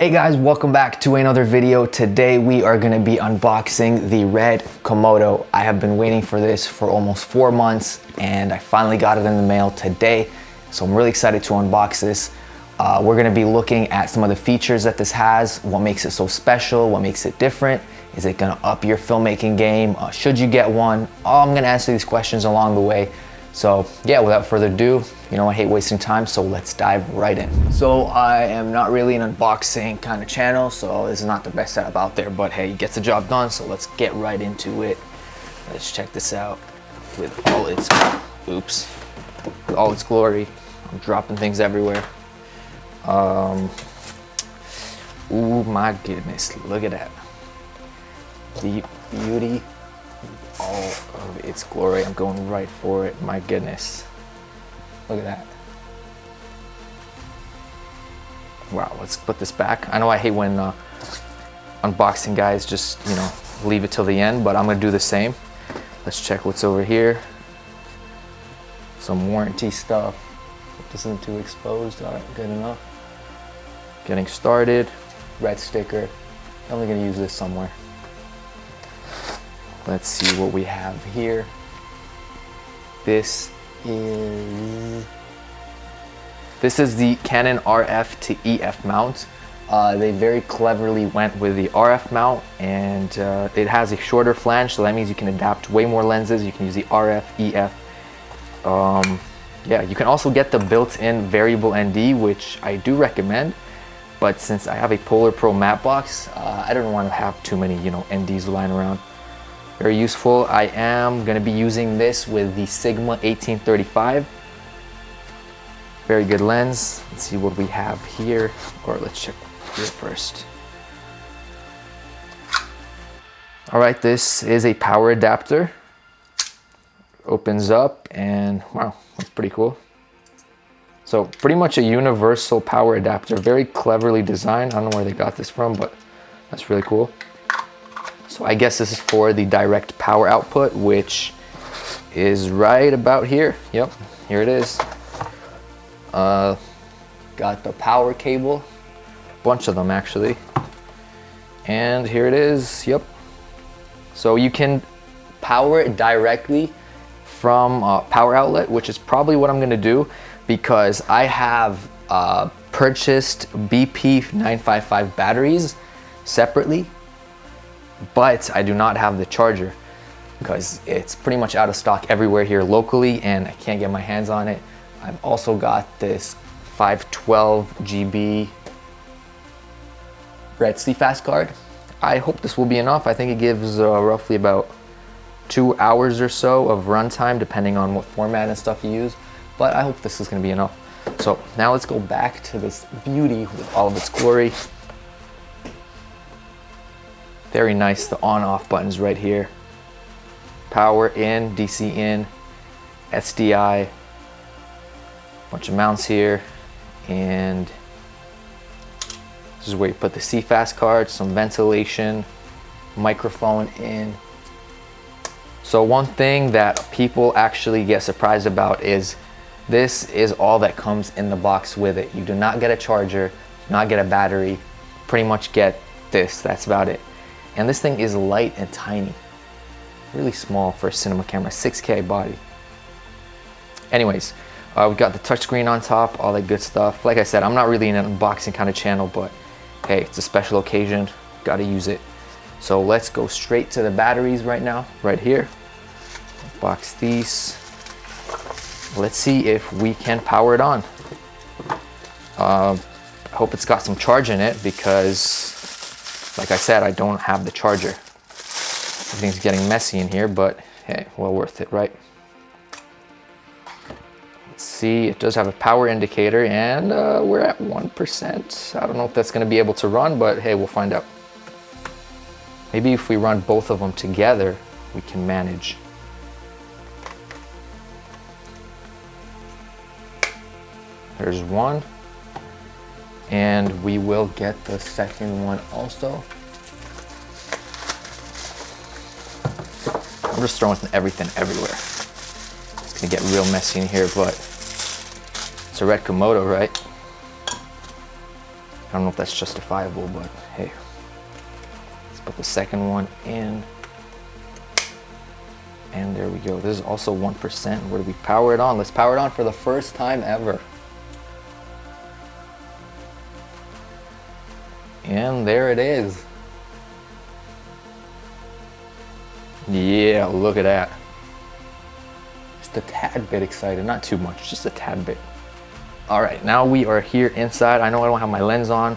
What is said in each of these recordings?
Hey guys, welcome back to another video. Today we are going to be unboxing the red Komodo. I have been waiting for this for almost 4 months and I finally got it in the mail today. So I'm really excited to unbox this. We're going to be looking at some of the features that this has, what makes it so special, what makes it different. Is it going to up your filmmaking game? Should you get one? I'm going to answer these questions along the way. So yeah, without further ado, you know I hate wasting time, so let's dive right in. So I am not really an unboxing kind of channel, so this is not the best setup out there, but hey, it gets the job done, so let's get right into it. Let's check this out with all its, with all its glory. I'm dropping things everywhere. Oh my goodness, look at that. The beauty, all of its glory. I'm going right for it. My goodness, look at that. Wow, let's put this back. I know I hate when unboxing guys just, you know, leave it till the end, but I'm gonna do the same. Let's check what's over here. Some warranty stuff. Hope this isn't too exposed. All right, good enough. Getting started. Red sticker. I'm only gonna use this somewhere. Let's see what we have here. This is the Canon RF to EF mount. They very cleverly went with the RF mount, and it has a shorter flange, so that means you can adapt way more lenses. You can use the RF, EF. Yeah, you can also get the built-in variable ND, which I do recommend. But since I have a Polar Pro matte box, I don't want to have too many, you know, NDs lying around. Very useful. I am going to be using this with the Sigma 1835. Very good lens. Let's see what we have here, or let's check here first. All right, this is a power adapter. Opens up and wow, that's pretty cool. So pretty much a universal power adapter, very cleverly designed. I don't know where they got this from, but that's really cool. So I guess this is for the direct power output, which is right about here. Yep, here it is. Got the power cable, bunch of them actually. And here it is, yep. So you can power it directly from a power outlet, which is probably what I'm gonna do because I have purchased BP 955 batteries separately, but I do not have the charger because it's pretty much out of stock everywhere here locally and I can't get my hands on it. I've also got this 512 GB red CFast card. I hope this will be enough. I think it gives roughly about 2 hours or so of runtime depending on what format and stuff you use, but I hope this is going to be enough. So now let's go back to this beauty with all of its glory. Very nice, the on-off buttons right here. Power in, DC in, SDI, bunch of mounts here, and this is where you put the CFast card, some ventilation, microphone in. So one thing that people actually get surprised about is this is all that comes in the box with it. You do not get a charger, do not get a battery, pretty much get this, that's about it. And this thing is light and tiny, really small for a cinema camera, 6K body. Anyways, we've got the touchscreen on top, all that good stuff. Like I said, I'm not really an unboxing kind of channel, but hey, it's a special occasion, gotta use it. So let's go straight to the batteries right now, right here. Box these. Let's see if we can power it on. I hope it's got some charge in it because, like I said, I don't have the charger. Everything's getting messy in here, but hey, well worth it, right? Let's see, it does have a power indicator and we're at 1%. I don't know if that's gonna be able to run, but hey, we'll find out. Maybe if we run both of them together, we can manage. There's one. And we will get the second one also. I'm just throwing everything everywhere. It's gonna get real messy in here, but it's a red Komodo, right? I don't know if that's justifiable, but hey. Let's put the second one in. And there we go. This is also 1%. Where do we power it on? Let's power it on for the first time ever. And there it is. Yeah, look at that. Just a tad bit excited, not too much, just a tad bit. All right, now we are here inside. I know I don't have my lens on.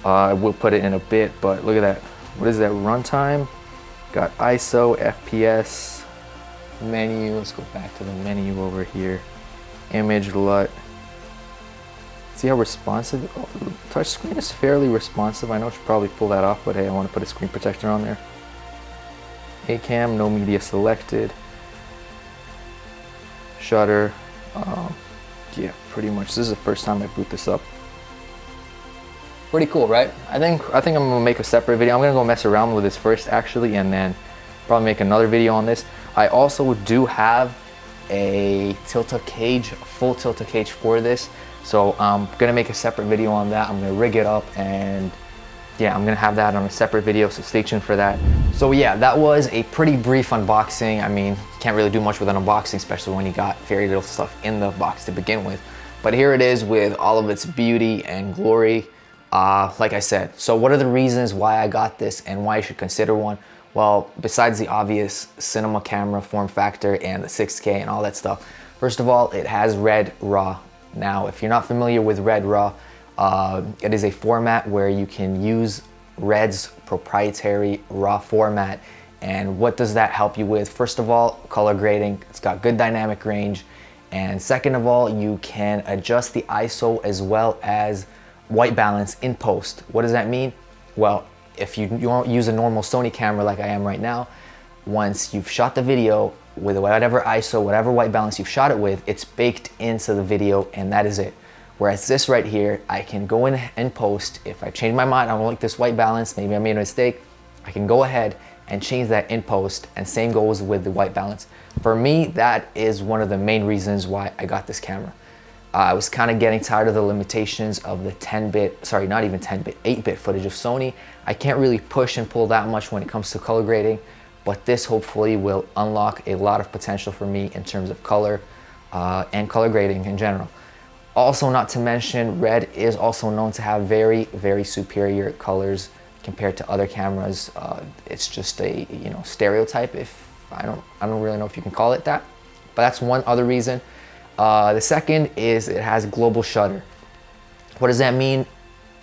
I will put it in a bit, but look at that. What is that runtime? Got ISO, FPS, menu. Let's go back to the menu over here. Image LUT. See how responsive? Oh, the touch screen is fairly responsive. I know I should probably pull that off, but hey, I want to put a screen protector on there. A-cam, no media selected. Shutter. Yeah, pretty much. This is the first time I boot this up. Pretty cool, right? I think I'm gonna make a separate video. I'm gonna go mess around with this first actually, and then probably make another video on this. I also do have a tilt-up cage, a full tilt-up cage for this. So I'm gonna make a separate video on that. I'm gonna rig it up, and yeah, I'm gonna have that on a separate video, so stay tuned for that. So yeah, that was a pretty brief unboxing. I mean, can't really do much with an unboxing, especially when you got very little stuff in the box to begin with. But here it is with all of its beauty and glory. Like I said, so what are the reasons why I got this and why you should consider one? Well, besides the obvious cinema camera form factor and the 6K and all that stuff, first of all, it has Red RAW. Now, if you're not familiar with Red RAW, it is a format where you can use Red's proprietary RAW format. And what does that help you with? First of all, color grading. It's got good dynamic range. And second of all, you can adjust the ISO as well as white balance in post. What does that mean? Well, if you don't use a normal Sony camera like I am right now, once you've shot the video with whatever ISO, whatever white balance you've shot it with, it's baked into the video and that is it. Whereas this right here, I can go in and post. If I change my mind, I don't like this white balance, maybe I made a mistake, I can go ahead and change that in post, and same goes with the white balance. For me, that is one of the main reasons why I got this camera. I was kind of getting tired of the limitations of the 10-bit, sorry, not even 10-bit, 8-bit footage of Sony. I can't really push and pull that much when it comes to color grading, but this hopefully will unlock a lot of potential for me in terms of color and color grading in general. Also, not to mention, Red is also known to have very, very superior colors compared to other cameras. It's just a stereotype. If I don't really know if you can call it that, but that's one other reason. The second is it has global shutter. What does that mean?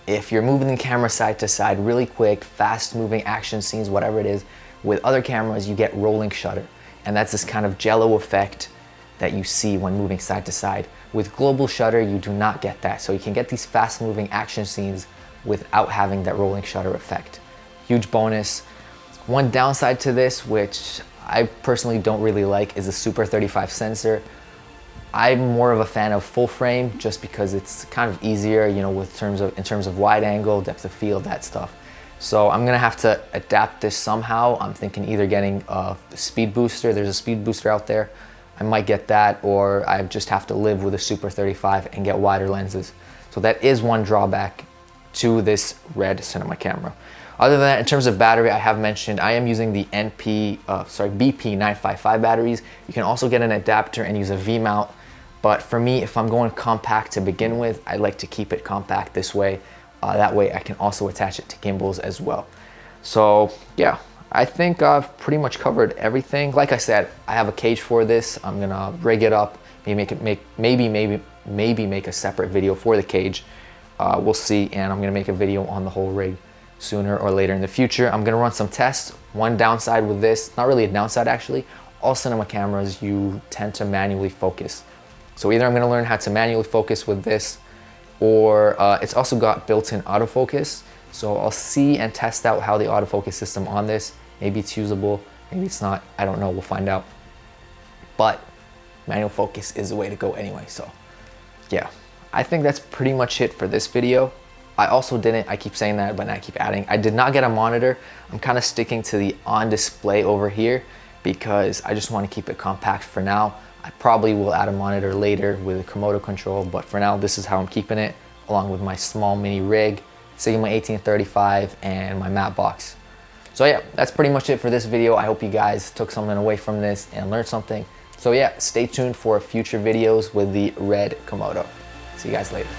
If you're moving the camera side to side really quick, fast moving action scenes, whatever it is, with other cameras you get rolling shutter, and that's this kind of jello effect that you see when moving side to side. With global shutter, you do not get that. So you can get these fast moving action scenes without having that rolling shutter effect. Huge bonus. One downside to this, which I personally don't really like, is the Super 35 sensor. I'm more of a fan of full frame just because it's kind of easier, in terms of wide angle, depth of field, that stuff. So I'm gonna have to adapt this somehow. I'm thinking either getting a speed booster. There's a speed booster out there. I might get that, or I just have to live with a Super 35 and get wider lenses. So that is one drawback to this Red cinema camera. Other than that, in terms of battery, I have mentioned I am using the BP955 batteries. You can also get an adapter and use a V-mount. But for me, if I'm going compact to begin with, I like to keep it compact this way. That way I can also attach it to gimbals as well. So yeah, I think I've pretty much covered everything. Like I said, I have a cage for this. I'm gonna rig it up, maybe make a separate video for the cage. We'll see, and I'm gonna make a video on the whole rig sooner or later in the future. I'm gonna run some tests. One downside with this, not really a downside actually, all cinema cameras, you tend to manually focus. So either I'm gonna learn how to manually focus with this, or it's also got built-in autofocus. So I'll see and test out how the autofocus system on this. Maybe it's usable, maybe it's not, I don't know, we'll find out. But manual focus is the way to go anyway, so yeah. I think that's pretty much it for this video. I also didn't, I keep saying that, but I keep adding, I did not get a monitor. I'm kind of sticking to the on display over here because I just want to keep it compact for now. I probably will add a monitor later with a Komodo control, but for now, this is how I'm keeping it, along with my small mini rig Sigma 1835, and my matte box. So yeah, that's pretty much it for this video. I hope you guys took something away from this and learned something. So yeah, stay tuned for future videos with the red Komodo. See you guys later.